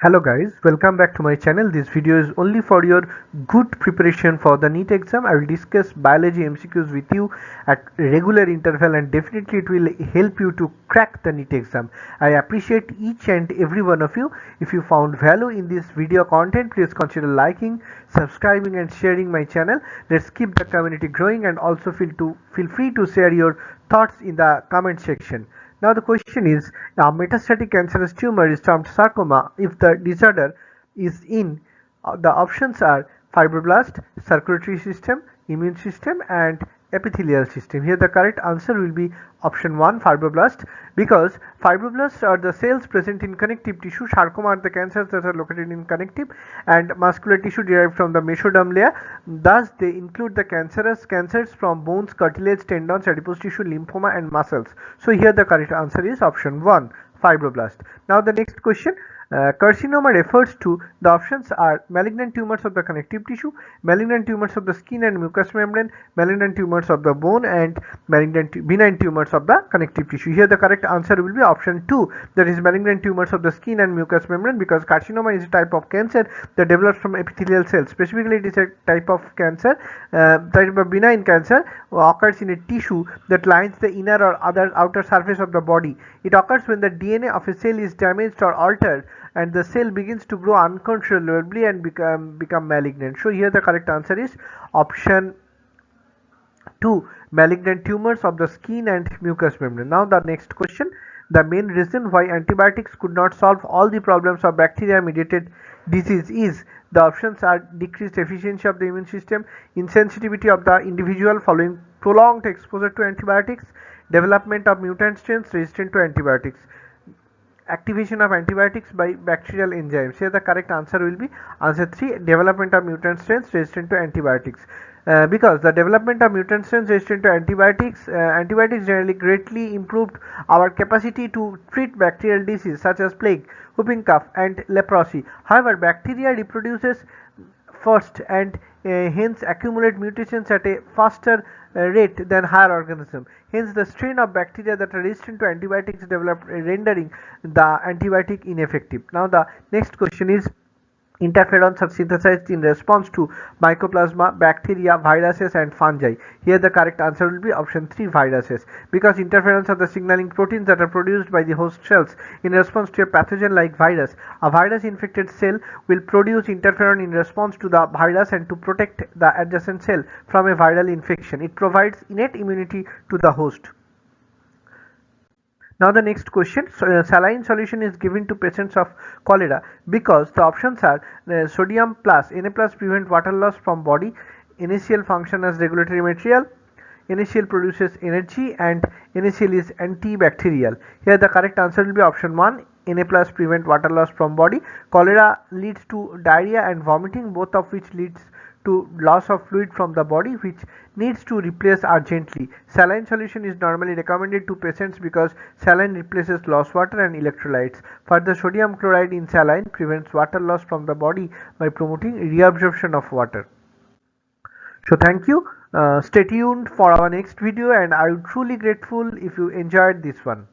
Hello guys, welcome back to my channel. This video is only for your good preparation for the NEET exam. I will discuss biology MCQs with you at regular interval and definitely it will help you to crack the NEET exam. I appreciate each and every one of you. If you found value in this video content, please consider liking, subscribing and sharing my channel. Let's keep the community growing and also feel free to share your thoughts in the comment section. Now the question is, a metastatic cancerous tumor is termed sarcoma if the disorder is in the options are fibroblast, circulatory system, immune system and epithelial system. Here the correct answer will be option 1, fibroblast, because fibroblasts are the cells present in connective tissue. Sarcoma are the cancers that are located in connective and muscular tissue derived from the mesoderm layer. Thus they include the cancers from bones, cartilage, tendons, adipose tissue, lymphoma and muscles. So here the correct answer is option 1, fibroblast. Now the next question. Carcinoma refers to the options are malignant tumors of the connective tissue, malignant tumors of the skin and mucous membrane, malignant tumors of the bone and benign tumors of the connective tissue. Here the correct answer will be option 2, that is malignant tumors of the skin and mucous membrane, because carcinoma is a type of cancer that develops from epithelial cells. Specifically it is a type of cancer, type of benign cancer occurs in a tissue that lines the inner or outer surface of the body. It occurs when the DNA of a cell is damaged or altered and the cell begins to grow uncontrollably and become malignant. So here the correct answer is option 2, malignant tumors of the skin and mucous membrane. Now the next question. The main reason why antibiotics could not solve all the problems of bacteria mediated disease is, the options are decreased efficiency of the immune system, insensitivity of the individual following prolonged exposure to antibiotics, development of mutant strains resistant to antibiotics, activation of antibiotics by bacterial enzymes. Here the correct answer will be answer 3, development of mutant strains resistant to antibiotics. Because the development of mutant strains resistant to antibiotics generally greatly improved our capacity to treat bacterial disease such as plague, whooping cough and leprosy. However, bacteria reproduces first and hence accumulate mutations at a faster rate than higher organisms. Hence the strain of bacteria that are resistant to antibiotics develop, rendering the antibiotic ineffective. Now the next question is, interferons are synthesized in response to mycoplasma, bacteria, viruses and fungi. Here the correct answer will be option 3, viruses, because interferons are the signaling proteins that are produced by the host cells in response to a pathogen like virus. A virus infected cell will produce interferon in response to the virus and to protect the adjacent cell from a viral infection. It provides innate immunity to the host. Now the next question, saline solution is given to patients of cholera because the options are sodium plus Na plus prevent water loss from body, NaCl function as regulatory material, NaCl produces energy and NaCl is antibacterial. Here the correct answer will be option 1, Na plus prevent water loss from body. Cholera leads to diarrhea and vomiting, both of which leads to loss of fluid from the body, which needs to replace urgently. Saline solution is normally recommended to patients because saline replaces lost water and electrolytes. Further, sodium chloride in saline prevents water loss from the body by promoting reabsorption of water. So thank you. Stay tuned for our next video and I am truly grateful if you enjoyed this one.